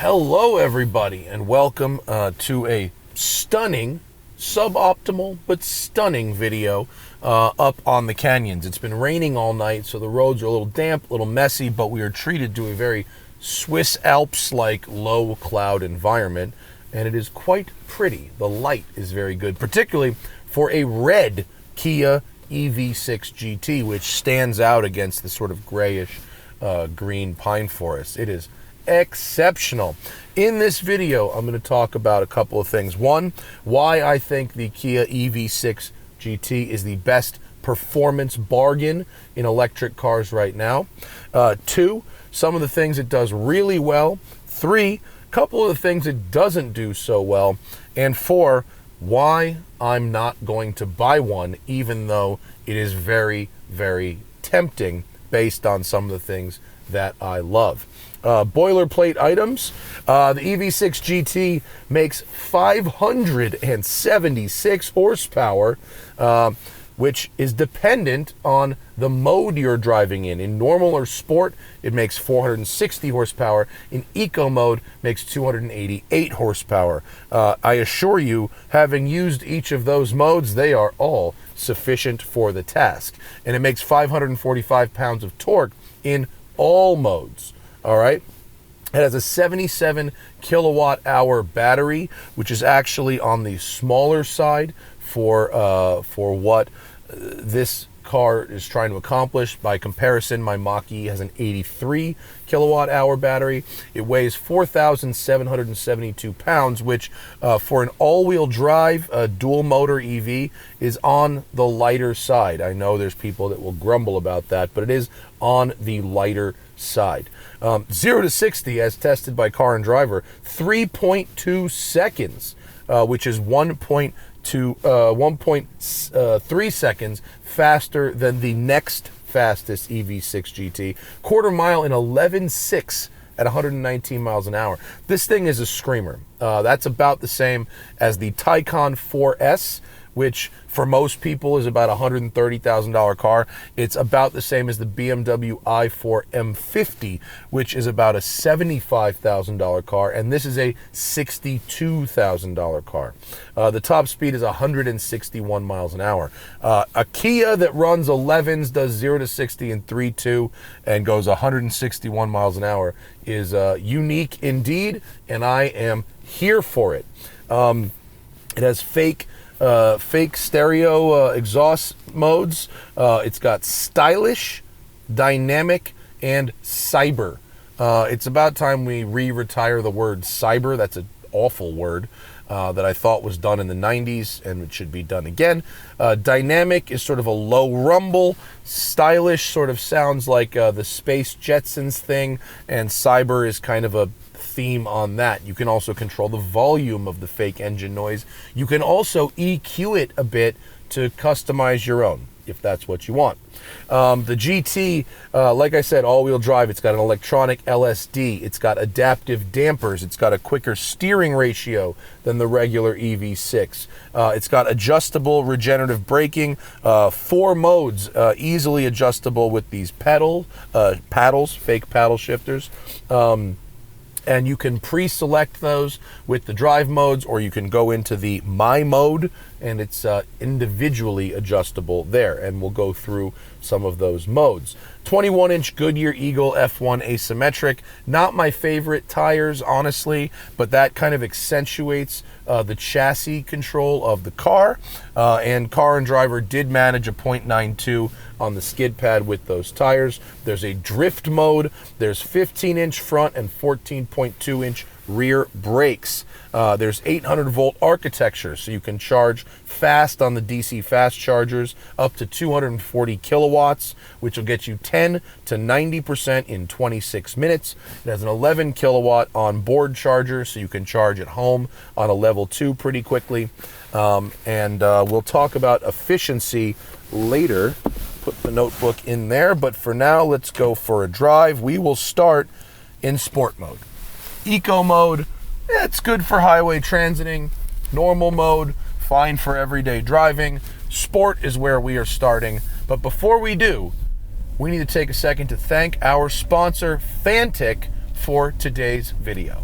Hello everybody, and welcome to a stunning, suboptimal but stunning video up on the canyons. It's been raining all night, so the roads are a little damp, a little messy, but we are treated to a very Swiss Alps-like low cloud environment, and it is quite pretty. The light is very good, particularly for a red Kia EV6 GT, which stands out against the sort of grayish green pine forest. It is exceptional. In this video, I'm going to talk about a couple of things. One, why I think the Kia EV6 GT is the best performance bargain in electric cars right now. Two, some of the things it does really well. Three, a couple of the things it doesn't do so well. And four, why I'm not going to buy one, even though it is very, very tempting based on some of the things that I love. Boilerplate items. The EV6 GT makes 576 horsepower, which is dependent on the mode you're driving in. In normal or sport, it makes 460 horsepower. In eco mode, makes 288 horsepower. I assure you, having used each of those modes, they are all sufficient for the task. And it makes 545 pounds of torque in all modes. All right. It has a 77 kilowatt hour battery, which is actually on the smaller side for what this car is trying to accomplish. By comparison, my Mach-E has an 83 kilowatt hour battery. It weighs 4,772 pounds, which for an all-wheel drive dual motor EV is on the lighter side. I know there's people that will grumble about that, but it is on the lighter side. 0 to 60, as tested by Car and Driver, 3.2 seconds, which is 1.3 seconds faster than the next fastest EV6 GT. Quarter mile in 11.6 at 119 miles an hour. This thing is a screamer. That's about the same as the Taycan 4S, which for most people is about a $130,000 car. It's about the same as the BMW i4 M50, which is about a $75,000 car, and this is a $62,000 car. The top speed is 161 miles an hour. A Kia that runs 11s, does 0 to 60 in 3.2, and goes 161 miles an hour is unique indeed, and I am here for it. It has fake stereo exhaust modes. It's got stylish, dynamic, and cyber. It's about time we retire the word cyber. That's an awful word that I thought was done in the 90s, and it should be done again. Dynamic is sort of a low rumble. Stylish sort of sounds like the Space Jetsons thing, and cyber is kind of a theme on that. You can also control the volume of the fake engine noise. You can also EQ it a bit to customize your own, if that's what you want. The GT, like I said, all-wheel drive. It's got an electronic LSD. It's got adaptive dampers. It's got a quicker steering ratio than the regular EV6. It's got adjustable regenerative braking, 4 modes, easily adjustable with these paddles, fake paddle shifters. And you can pre-select those with the drive modes, or you can go into the My mode, and it's individually adjustable there, and we'll go through some of those modes. 21-inch Goodyear Eagle F1 asymmetric. Not my favorite tires, honestly, but that kind of accentuates the chassis control of the car, and Car and Driver did manage a 0.92 on the skid pad with those tires. There's a drift mode. There's 15-inch front and 14.2-inch rear brakes. There's 800-volt architecture, so you can charge fast on the DC fast chargers up to 240 kilowatts, which will get you 10 to 90% in 26 minutes. It has an 11 kilowatt onboard charger, so you can charge at home on a level 2 pretty quickly. We'll talk about efficiency later. Put the notebook in there, but for now, let's go for a drive. We will start in sport mode. Eco mode, it's good for highway transiting. Normal mode, fine for everyday driving. Sport is where we are starting. But before we do, we need to take a second to thank our sponsor, Fantic, for today's video.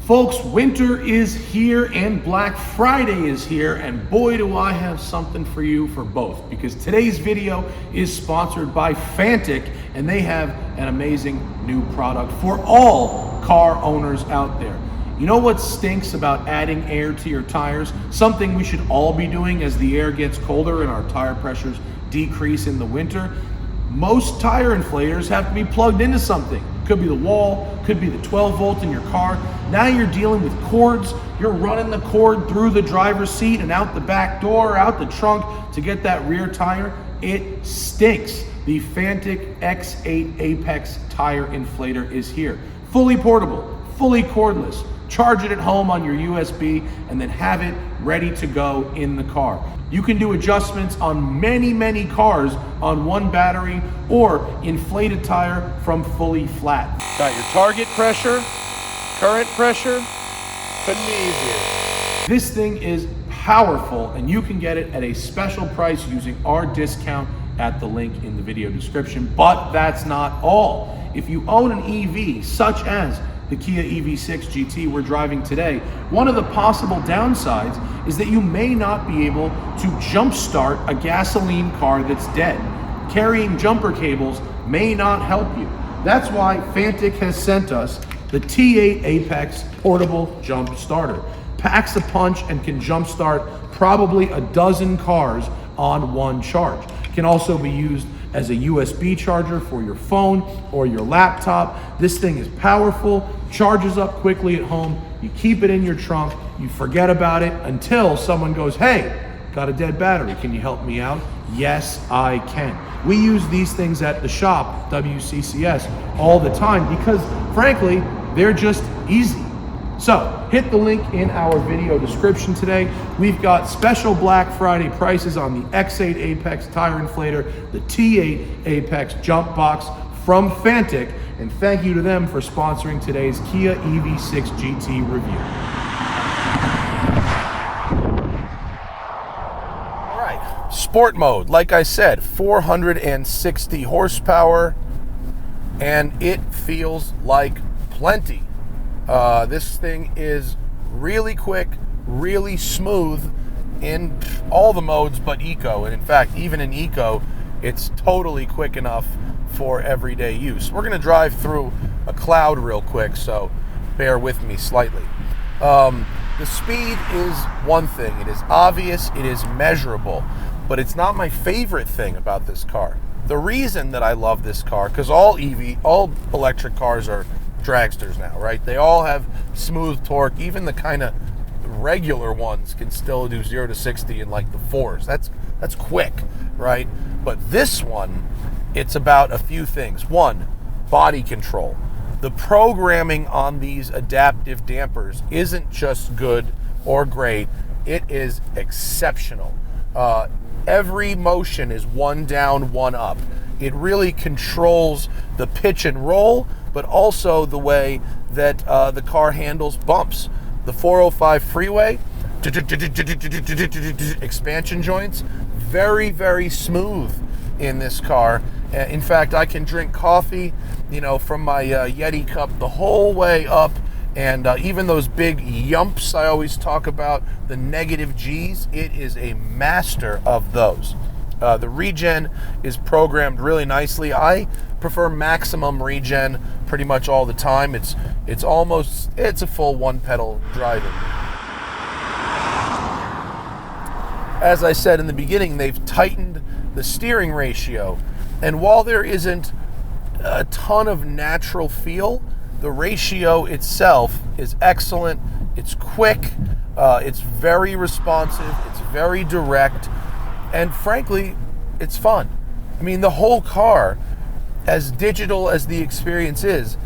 Folks, winter is here and Black Friday is here, and boy do I have something for you for both, because today's video is sponsored by Fantic, and they have an amazing new product for all car owners out there. You know what stinks about adding air to your tires? Something we should all be doing as the air gets colder and our tire pressures decrease in the winter. Most tire inflators have to be plugged into something. Could be the wall, could be the 12 volt in your car. Now you're dealing with cords. You're running the cord through the driver's seat and out the back door, out the trunk to get that rear tire. It stinks. The Fantic X8 Apex tire inflator is here. Fully portable, fully cordless. Charge it at home on your USB and then have it ready to go in the car. You can do adjustments on many cars on one battery, or inflate a tire from fully flat. Got your target pressure, current pressure, couldn't be easier. This thing is powerful, and you can get it at a special price using our discount at the link in the video description. But that's not all. If you own an EV, such as the Kia EV6 GT we're driving today, one of the possible downsides is that you may not be able to jumpstart a gasoline car that's dead. Carrying jumper cables may not help you. That's why Fantic has sent us the T8 Apex portable jump starter. Packs a punch and can jumpstart probably a dozen cars on one charge. Can also be used as a USB charger for your phone or your laptop. This thing is powerful, charges up quickly at home. You keep it in your trunk, you forget about it until someone goes, hey, got a dead battery, can you help me out? Yes, I can. We use these things at the shop, WCCS, all the time because frankly, they're just easy. So hit the link in our video description today. We've got special Black Friday prices on the X8 Apex tire inflator, the T8 Apex jump box from Fantic, and thank you to them for sponsoring today's Kia EV6 GT review. All right, sport mode, like I said, 460 horsepower, and it feels like plenty. This thing is really quick, really smooth in all the modes but eco. And in fact, even in eco, it's totally quick enough for everyday use. We're gonna drive through a cloud real quick, so bear with me slightly. The speed is one thing. It is obvious, it is measurable, but it's not my favorite thing about this car. The reason that I love this car, because all electric cars are dragsters now, right? They all have smooth torque. Even the kind of regular ones can still do 0 to 60 in like the 4s. That's quick, right? But this one, it's about a few things. One, body control. The programming on these adaptive dampers isn't just good or great, it is exceptional. Every motion is one down, one up. It really controls the pitch and roll, but also the way that the car handles bumps. The 405 freeway, expansion joints, very smooth in this car. In fact, I can drink coffee, from my Yeti cup the whole way up, and even those big yumps I always talk about, the negative G's, it is a master of those. The regen is programmed really nicely. I prefer maximum regen pretty much all the time. It's a full one pedal driving. As I said in the beginning, they've tightened the steering ratio, and while there isn't a ton of natural feel, the ratio itself is excellent. It's quick, it's very responsive, it's very direct, and frankly, it's fun. I mean, the whole car, as digital as the experience is,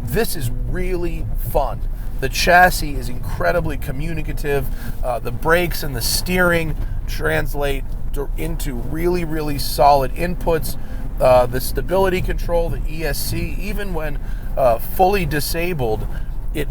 this is really fun. The chassis is incredibly communicative. The brakes and the steering translate into really solid inputs. The stability control, the ESC, even when fully disabled, it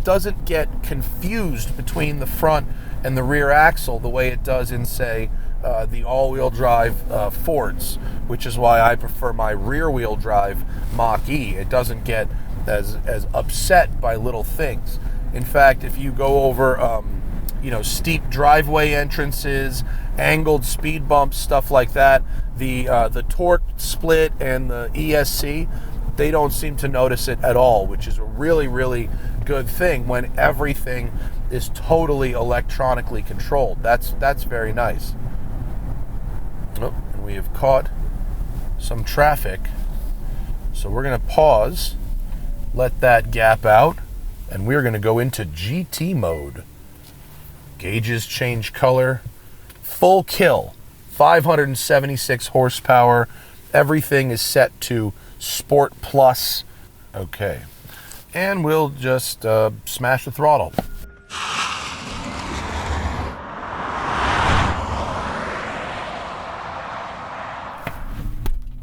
doesn't get confused between the front and the rear axle the way it does in, say, the all-wheel drive Fords, which is why I prefer my rear-wheel drive Mach-E. It doesn't get as upset by little things. In fact, if you go over, steep driveway entrances, angled speed bumps, stuff like that, the torque split and the ESC, they don't seem to notice it at all, which is a really, really good thing when everything is totally electronically controlled. That's very nice. Oh, and we have caught some traffic. So we're going to pause, let that gap out, and we're going to go into GT mode. Gauges change color, full kill, 576 horsepower. Everything is set to Sport Plus. Okay. And we'll just smash the throttle.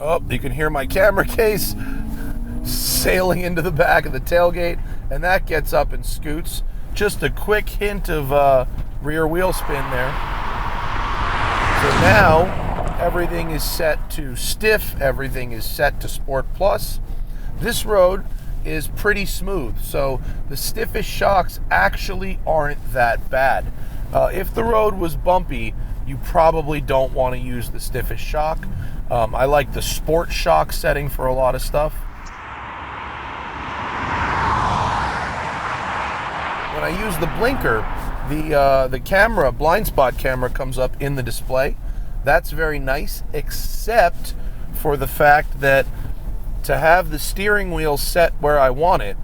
Oh, you can hear my camera case sailing into the back of the tailgate, and that gets up and scoots. Just a quick hint of rear wheel spin there. So now everything is set to stiff, everything is set to Sport Plus. This road is pretty smooth, so the stiffest shocks actually aren't that bad. If the road was bumpy, you probably don't want to use the stiffest shock. I like the sport shock setting for a lot of stuff. When I use the blinker, the camera, blind spot camera, comes up in the display. That's very nice, except for the fact that to have the steering wheel set where I want it,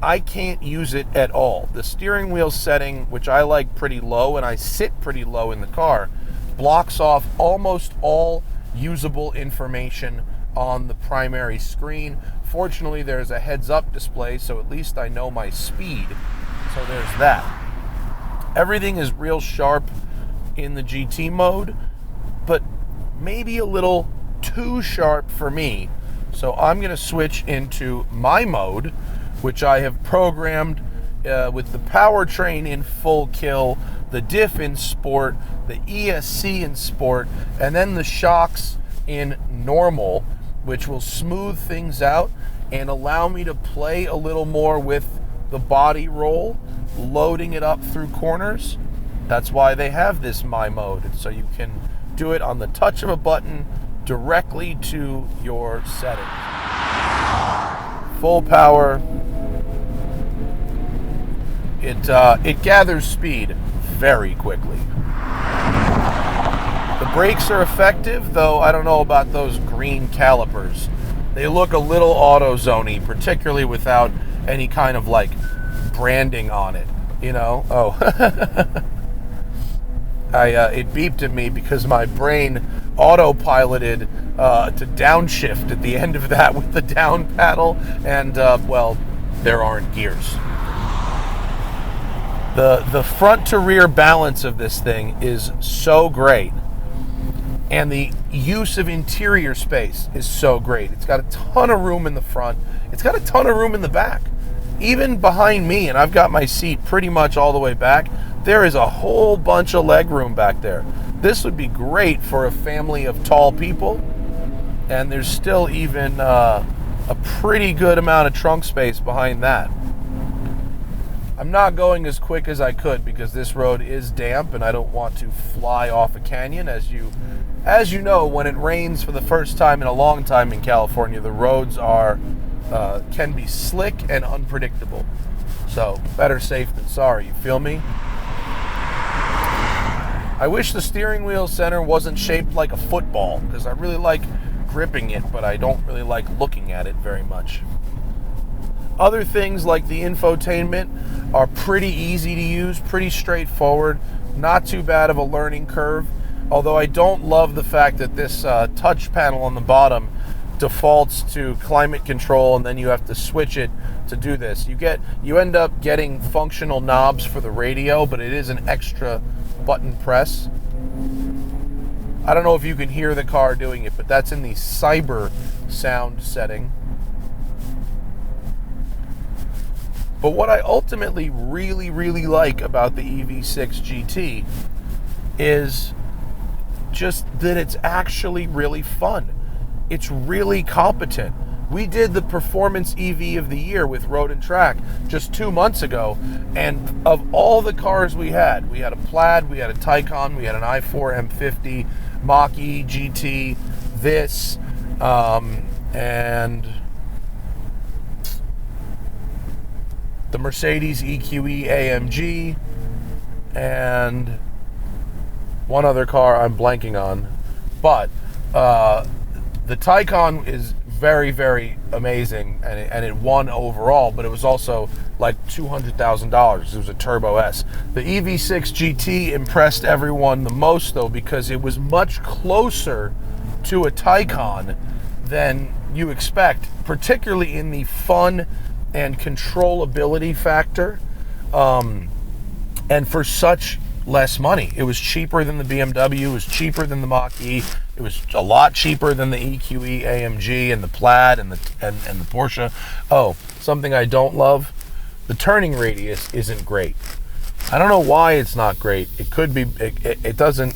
I can't use it at all. The steering wheel setting, which I like pretty low, and I sit pretty low in the car, blocks off almost all usable information on the primary screen. Fortunately, there's a heads-up display, so at least I know my speed. So there's that. Everything is real sharp in the GT mode, but maybe a little too sharp for me. So I'm going to switch into my mode, which I have programmed with the powertrain in full kill, the diff in sport, the ESC in sport, and then the shocks in normal, which will smooth things out and allow me to play a little more with the body roll, loading it up through corners. That's why they have this My Mode, so you can do it on the touch of a button directly to your settings. Full power. It gathers speed very quickly. The brakes are effective, though I don't know about those green calipers. They look a little auto-zony, particularly without any kind of like branding on it, you know? Oh. It beeped at me because my brain autopiloted to downshift at the end of that with the down paddle, and well, there aren't gears. The front to rear balance of this thing is so great, and the use of interior space is so great. It's got a ton of room in the front. It's got a ton of room in the back. Even behind me, and I've got my seat pretty much all the way back, there is a whole bunch of leg room back there. This would be great for a family of tall people, and there's still even a pretty good amount of trunk space behind that. I'm not going as quick as I could because this road is damp and I don't want to fly off a canyon. As you know, when it rains for the first time in a long time in California, the roads can be slick and unpredictable. So better safe than sorry, you feel me? I wish the steering wheel center wasn't shaped like a football, because I really like gripping it, but I don't really like looking at it very much. Other things like the infotainment are pretty easy to use, pretty straightforward, not too bad of a learning curve, although I don't love the fact that this touch panel on the bottom defaults to climate control, and then you have to switch it to do this. You end up getting functional knobs for the radio, but it is an extra button press. I don't know if you can hear the car doing it, but that's in the cyber sound setting. But what I ultimately really, really like about the EV6 GT is just that it's actually really fun. It's really competent. We did the Performance EV of the Year with Road and Track just 2 months ago, and of all the cars we had a Plaid, we had a Taycan, we had an i4 M50, Mach-E GT, this, and the Mercedes EQE AMG, and one other car I'm blanking on. But the Taycan is very, very amazing, and it won overall, but it was also like $200,000. It was a Turbo S. The EV6 GT impressed everyone the most, though, because it was much closer to a Taycan than you expect, particularly in the fun and controllability factor, and for such less money. It was cheaper than the BMW, it was cheaper than the Mach-E, it was a lot cheaper than the EQE AMG and the Plaid and the Porsche. Oh, something I don't love, the turning radius isn't great. I don't know why it's not great. It could be, it doesn't,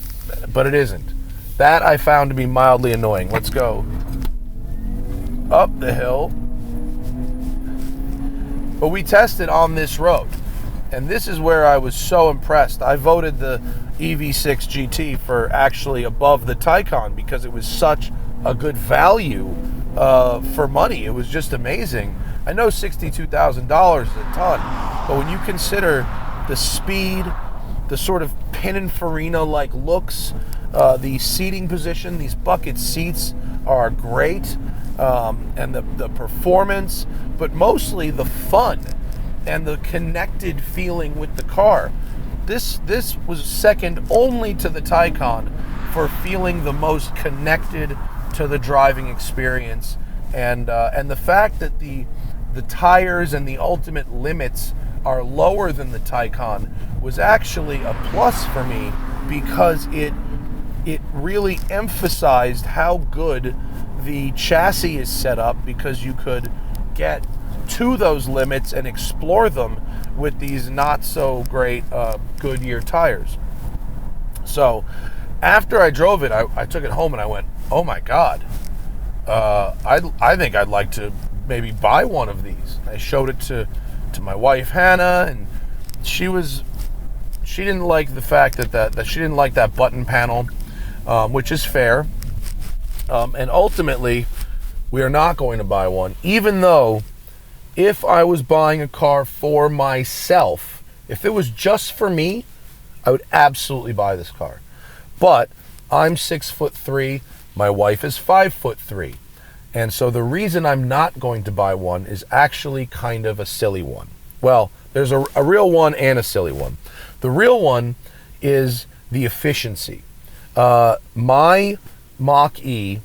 but it isn't. That I found to be mildly annoying. Let's go up the hill. But we tested on this road, and this is where I was so impressed. I voted the EV6 GT for actually above the Taycan because it was such a good value for money. It was just amazing. I know $62,000 is a ton, but when you consider the speed, the sort of Pininfarina-like looks, the seating position, these bucket seats are great, and the performance, but mostly the fun and the connected feeling with the car. This was second only to the Taycan for feeling the most connected to the driving experience, and the fact that the tires and the ultimate limits are lower than the Taycan was actually a plus for me, because it really emphasized how good the chassis is set up, because you could get to those limits and explore them with these not so great Goodyear tires. So after I drove it, I took it home and I went, oh my God, I think I'd like to maybe buy one of these. I showed it to my wife Hannah, and she didn't like the fact that she didn't like that button panel, which is fair. And ultimately, we are not going to buy one, even though if I was buying a car for myself, if it was just for me, I would absolutely buy this car. But I'm 6'3", my wife is 5'3", and so the reason I'm not going to buy one is actually kind of a silly one. Well, there's a real one and a silly one. The real one is the efficiency. My Mach-E,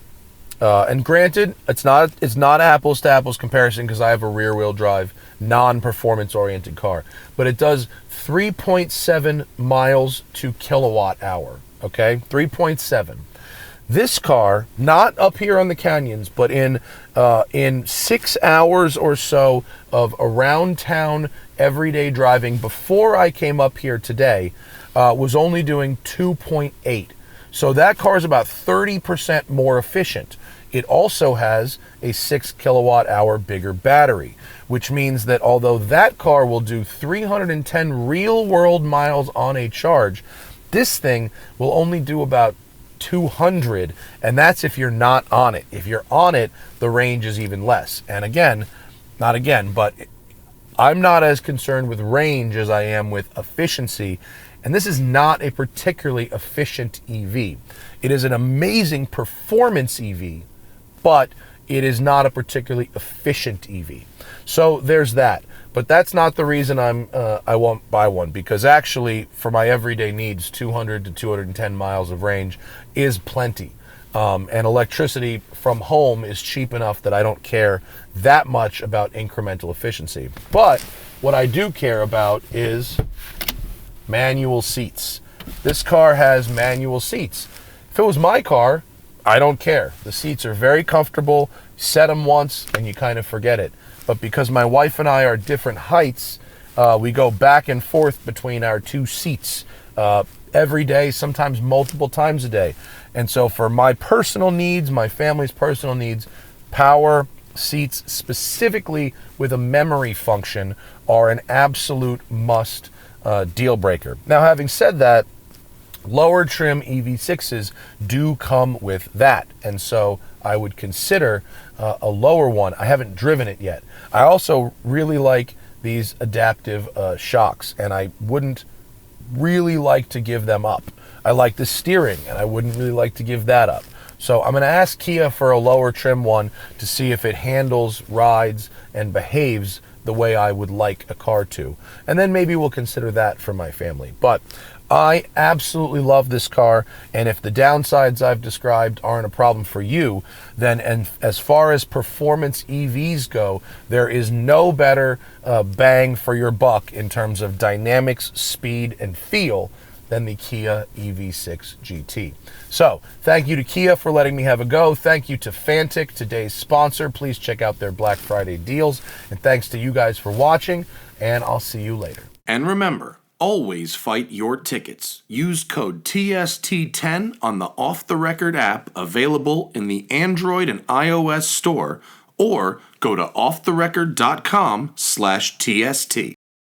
and granted, it's not apples to apples comparison because I have a rear wheel drive, non-performance oriented car, but it does 3.7 miles to kilowatt hour. Okay, 3.7. This car, not up here on the canyons, but in 6 hours or so of around town everyday driving before I came up here today, was only doing 2.8. So that car is about 30% more efficient. It also has a 6 kilowatt hour bigger battery, which means that although that car will do 310 real world miles on a charge, this thing will only do about 200, and that's if you're not on it. If you're on it, the range is even less. And again, but I'm not as concerned with range as I am with efficiency. And this is not a particularly efficient EV. It is an amazing performance EV, but it is not a particularly efficient EV. So there's that. But that's not the reason I won't buy one, because actually for my everyday needs, 200 to 210 miles of range is plenty. And electricity from home is cheap enough that I don't care that much about incremental efficiency. But what I do care about is manual seats. This car has manual seats. If it was my car, I don't care. The seats are very comfortable. Set them once and you kind of forget it. But because my wife and I are different heights, we go back and forth between our two seats every day, sometimes multiple times a day. And so for my personal needs, my family's personal needs, power seats specifically with a memory function are an absolute must deal breaker. Now, having said that, lower trim EV6s do come with that, and so I would consider a lower one. I haven't driven it yet. I also really like these adaptive shocks, and I wouldn't really like to give them up. I like the steering, and I wouldn't really like to give that up. So I'm going to ask Kia for a lower trim one to see if it handles, rides, and behaves the way I would like a car to. And then maybe we'll consider that for my family. But I absolutely love this car, and if the downsides I've described aren't a problem for you, then and as far as performance EVs go, there is no better bang for your buck in terms of dynamics, speed, and feel than the Kia EV6 GT. So, thank you to Kia for letting me have a go. Thank you to Fantic, today's sponsor. Please check out their Black Friday deals. And thanks to you guys for watching, and I'll see you later. And remember, always fight your tickets. Use code TST10 on the Off the Record app available in the Android and iOS store, or go to offtherecord.com/TST.